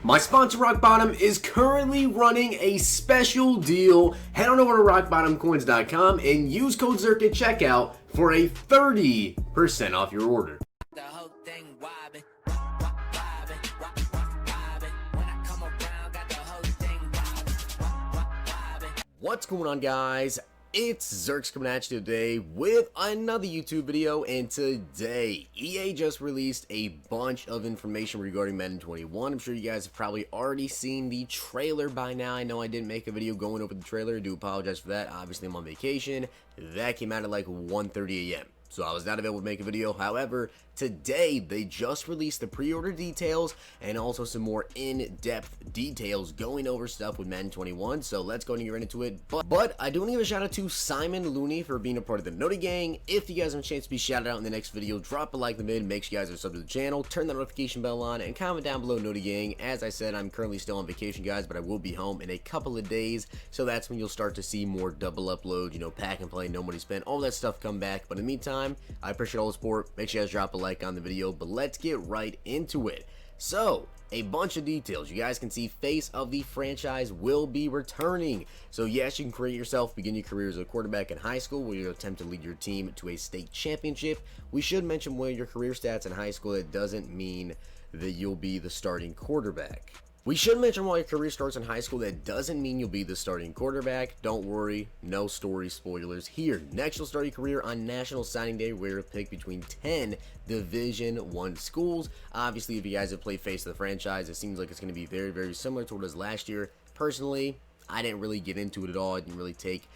My sponsor Rock Bottom is currently running a special deal. Head on over to rockbottomcoins.com and use code Zirksee at checkout for a 30% off your order. The whole thing wobbin'. What's going on, guys? It's Zirksee coming at you today with another YouTube video, and today EA just released a bunch of information regarding Madden 21. I'm sure you guys have probably already seen the trailer by now. I know I didn't make a video going over the trailer. I do apologize for that. Obviously, I'm on vacation. That came out at like 1:30 a.m. So I was not able to make a video. However, today they just released the pre-order details and also some more in-depth details going over stuff with Madden 21. So let's go and get right into it. But I do want to give a shout out to Simon Looney for being a part of the Noti Gang. If you guys have a chance to be shouted out in the next video, drop a like in the mid, make sure you guys are subbed to the channel, turn the notification bell on, and comment down below Noti Gang. As I said, I'm currently still on vacation, guys, but I will be home in a couple of days. So that's when you'll start to see more double upload, you know, pack and play, no money spent, all that stuff come back. But in the meantime, I appreciate all the support. Make sure you guys drop a like on the video, but let's get right into it. So, a bunch of details. You guys can see face of the franchise will be returning. So yes, you can create yourself, begin your career as a quarterback in high school where you attempt to lead your team to a state championship. We should mention one of your career stats in high school. That doesn't mean that you'll be the starting quarterback. We should mention while your career starts in high school, that doesn't mean you'll be the starting quarterback. Don't worry, no story spoilers here. Next, you'll start your career on National Signing Day, where you'll pick between 10 Division I schools. Obviously, if you guys have played Face of the franchise, it seems like it's going to be very, very similar to what it was last year. Personally, I didn't really get into it at all. I didn't really take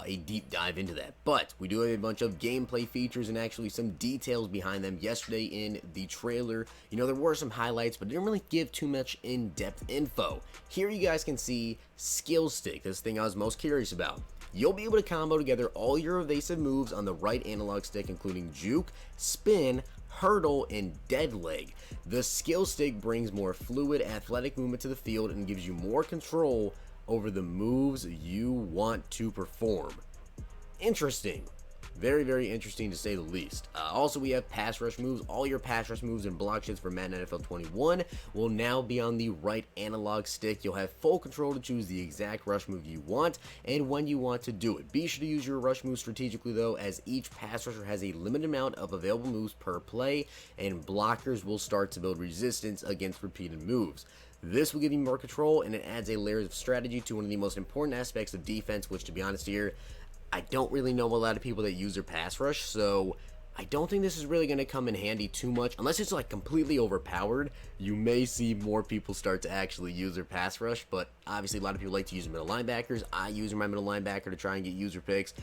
a deep dive into that. But we do have a bunch of gameplay features and actually some details behind them yesterday in the trailer. You know, there were some highlights, but didn't really give too much in-depth info. Here you guys can see Skill Stick, this thing I was most curious about. You'll be able to combo together all your evasive moves on the right analog stick, including juke, spin, hurdle, and dead leg. The Skill Stick brings more fluid, athletic movement to the field and gives you more control over the moves you want to perform. Interesting. Very, very interesting to say the least. Also, we have pass rush moves. All your pass rush moves and block shits for Madden NFL 21 will now be on the right analog stick. You'll have full control to choose the exact rush move you want and when you want to do it. Be sure to use your rush moves strategically, though, as each pass rusher has a limited amount of available moves per play, and blockers will start to build resistance against repeated moves. This will give you more control, and it adds a layer of strategy to one of the most important aspects of defense, which, to be honest here, I don't really know a lot of people that use their pass rush, so I don't think this is really going to come in handy too much. Unless it's like completely overpowered, you may see more people start to actually use their pass rush, but obviously a lot of people like to use middle linebackers. I use my middle linebacker to try and get user picks.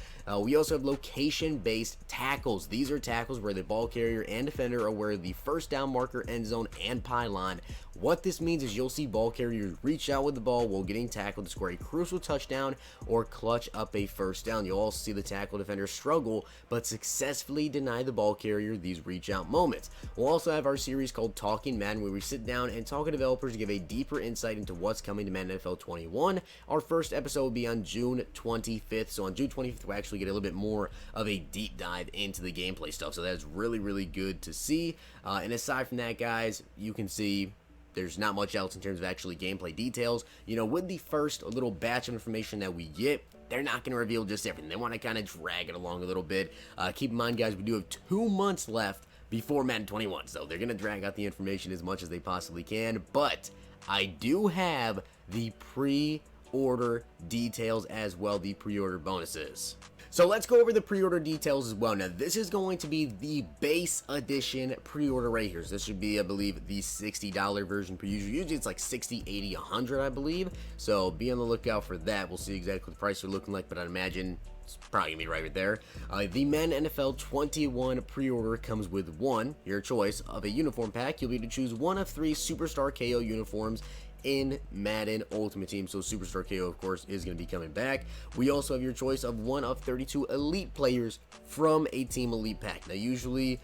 We also have location-based tackles. These are tackles where the ball carrier and defender are aware of the first down marker, end zone, and pylon. What this means is you'll see ball carriers reach out with the ball while getting tackled to score a crucial touchdown or clutch up a first down. You'll also see the tackle defender struggle but successfully deny the ball carrier these reach out moments. We'll also have our series called Talking Madden, where we sit down and talk to developers to give a deeper insight into what's coming to Madden NFL 21. Our first episode will be on June 25th. So on June 25th, we'll actually get a little bit more of a deep dive into the gameplay stuff. So that's really, really good to see. And aside from that, guys, you can see there's not much else in terms of actually gameplay details. You know, with the first little batch of information that we get, they're not going to reveal just everything. They want to kind of drag it along a little bit. Keep in mind, guys, we do have 2 months left before Madden 21, so they're going to drag out the information as much as they possibly can. But I do have the pre-order details as well, the pre-order bonuses. So let's go over the pre-order details as well. Now, this is going to be the base edition pre-order right here. So this should be, I believe, the $60 version per user. Usually it's like $60, $80, $100, I believe. So be on the lookout for that. We'll see exactly what the prices are looking like, but I'd imagine it's probably going to be right there. The Madden NFL 21 pre-order comes with your choice of a uniform pack. You'll be able to choose one of 3 Superstar KO uniforms in Madden Ultimate Team. So Superstar KO, of course, is going to be coming back. We also have your choice of one of 32 elite players from a Team Elite pack. Now, usually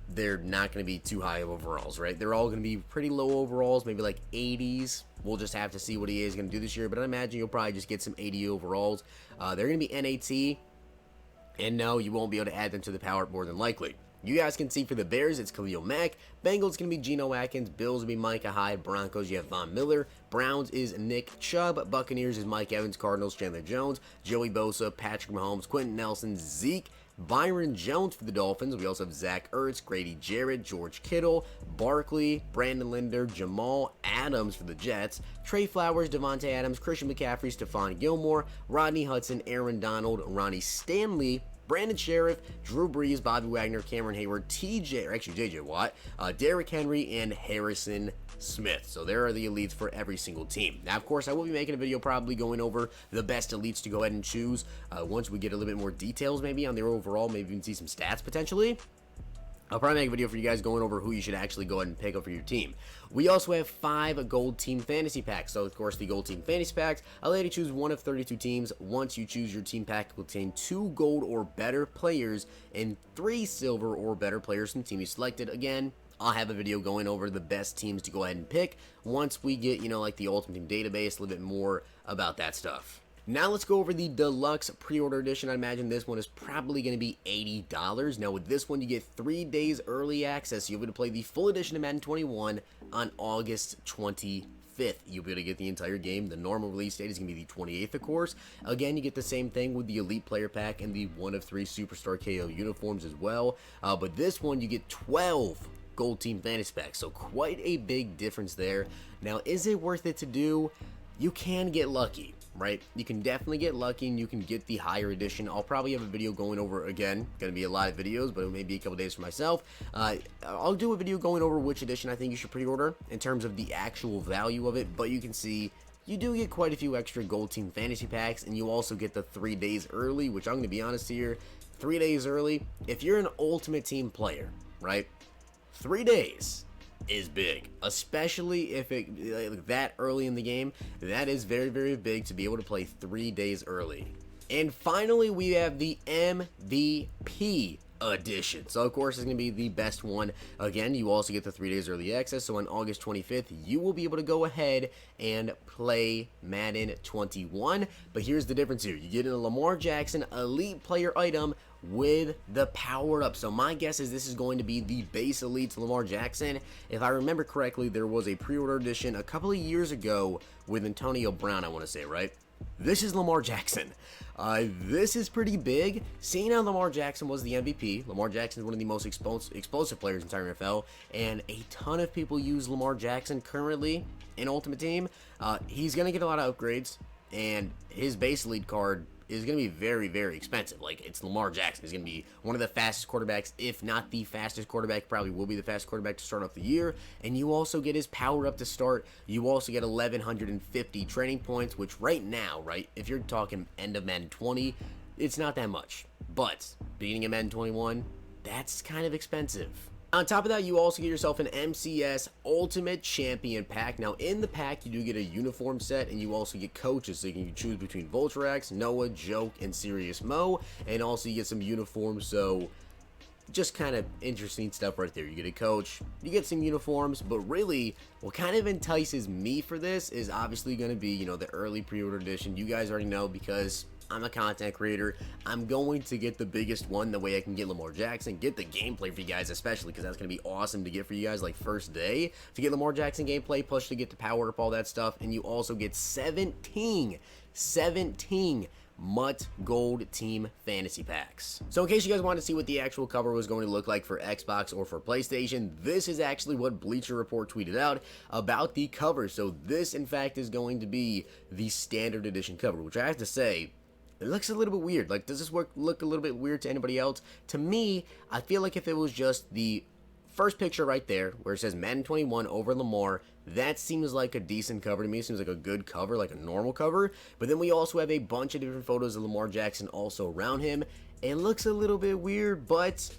they're not going to be too high of overalls, right? They're all going to be pretty low overalls, maybe like 80s. We'll just have to see what EA is going to do this year, but I imagine you'll probably just get some 80 overalls. They're going to be NAT, and no, you won't be able to add them to the power more than likely. You guys can see for the Bears, it's Khalil Mack. Bengals going to be Geno Atkins. Bills will be Micah Hyde. Broncos, you have Von Miller. Browns is Nick Chubb. Buccaneers is Mike Evans. Cardinals, Chandler Jones. Joey Bosa, Patrick Mahomes, Quentin Nelson, Zeke. Byron Jones for the Dolphins. We also have Zach Ertz, Grady Jarrett, George Kittle, Barkley, Brandon Linder, Jamal Adams for the Jets, Trey Flowers, Devontae Adams, Christian McCaffrey, Stephon Gilmore, Rodney Hudson, Aaron Donald, Ronnie Stanley, Brandon Sheriff, Drew Brees, Bobby Wagner, Cameron Hayward, JJ Watt, Derrick Henry, and Harrison Smith. So there are the elites for every single team. Now, of course, I will be making a video probably going over the best elites to go ahead and choose once we get a little bit more details maybe on their overall, maybe even see some stats potentially. I'll probably make a video for you guys going over who you should actually go ahead and pick up for your team. We also have 5 Gold Team Fantasy Packs. So, of course, the Gold Team Fantasy Packs allow you to choose one of 32 teams. Once you choose your team pack, it will contain 2 gold or better players and 3 silver or better players from the team you selected. Again, I'll have a video going over the best teams to go ahead and pick once we get, like the Ultimate Team database, a little bit more about that stuff. Now let's go over the Deluxe Pre-Order Edition. I imagine this one is probably going to be $80. Now with this one, you get 3 days early access. You'll be able to play the full edition of Madden 21 on August 25th. You'll be able to get the entire game. The normal release date is going to be the 28th, of course. Again, you get the same thing with the Elite Player Pack and the 1 of 3 Superstar KO uniforms as well. But this one, you get 12 Gold Team Fantasy Packs. So quite a big difference there. Now, is it worth it to do? You can get lucky, right? You can definitely get lucky and you can get the higher edition. I'll probably have a video going over, again, going to be a lot of videos, but it may be a couple days for myself. I'll do a video going over which edition I think you should pre-order in terms of the actual value of it, but you can see you do get quite a few extra Gold Team Fantasy Packs, and you also get the 3 days early, which I'm going to be honest here, 3 days early, if you're an Ultimate Team player, right, 3 days is big, especially if it that early in the game. That is very, very big to be able to play 3 days early. And finally, we have the MVP edition. So of course it's going to be the best one. Again, you also get the 3 days early access. So on August 25th, you will be able to go ahead and play Madden 21. But here's the difference here. You get a Lamar Jackson Elite Player item with the power up. So my guess is this is going to be the base elite Lamar Jackson. If I remember correctly, there was a pre-order edition a couple of years ago with Antonio Brown, I want to say, right? This is Lamar Jackson. This is pretty big. Seeing how Lamar Jackson was the MVP, Lamar Jackson is one of the most explosive players in the entire NFL, and a ton of people use Lamar Jackson currently in Ultimate Team. He's going to get a lot of upgrades, and his base lead card is going to be very, very expensive. Like, it's Lamar Jackson. He's going to be one of the fastest quarterbacks, if not the fastest quarterback. Probably will be the fastest quarterback to start off the year. And you also get his power up to start. You also get 1,150 training points, which right now, right, if you're talking end of Madden 20, it's not that much. But beginning of Madden 21, that's kind of expensive. On top of that, you also get yourself an MCS Ultimate Champion pack. Now, in the pack, you do get a uniform set, and you also get coaches. So you can choose between Voltrex, Noah, Joke, and Serious Mo. And also, you get some uniforms. So, just kind of interesting stuff right there. You get a coach, you get some uniforms, but really, what kind of entices me for this is obviously going to be, the early pre-order edition. You guys already know because I'm a content creator. I'm going to get the biggest one, the way I can get Lamar Jackson, get the gameplay for you guys, especially because that's going to be awesome to get for you guys, like first day, to get Lamar Jackson gameplay, plus to get the power up, all that stuff, and you also get 17 MUT Gold Team Fantasy Packs. So in case you guys wanted to see what the actual cover was going to look like for Xbox or for PlayStation, this is actually what Bleacher Report tweeted out about the cover. So this, in fact, is going to be the standard edition cover, which I have to say, it looks a little bit weird. Like, does this look a little bit weird to anybody else? To me, I feel like if it was just the first picture right there, where it says Madden 21 over Lamar, that seems like a decent cover to me. It seems like a good cover, like a normal cover. But then we also have a bunch of different photos of Lamar Jackson also around him. It looks a little bit weird, but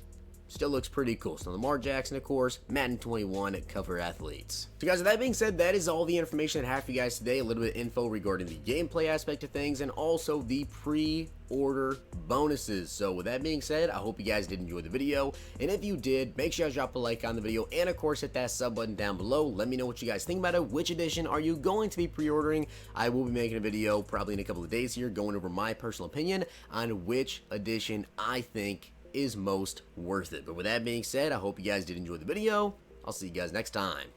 still looks pretty cool. So Lamar Jackson, of course, Madden 21 cover athletes. So guys, with that being said, that is all the information I have for you guys today. A little bit of info regarding the gameplay aspect of things and also the pre-order bonuses. So with that being said, I hope you guys did enjoy the video. And if you did, make sure you drop a like on the video and of course hit that sub button down below. Let me know what you guys think about it. Which edition are you going to be pre-ordering? I will be making a video probably in a couple of days here going over my personal opinion on which edition I think is most worth it. But with that being said, I hope you guys did enjoy the video. I'll see you guys next time.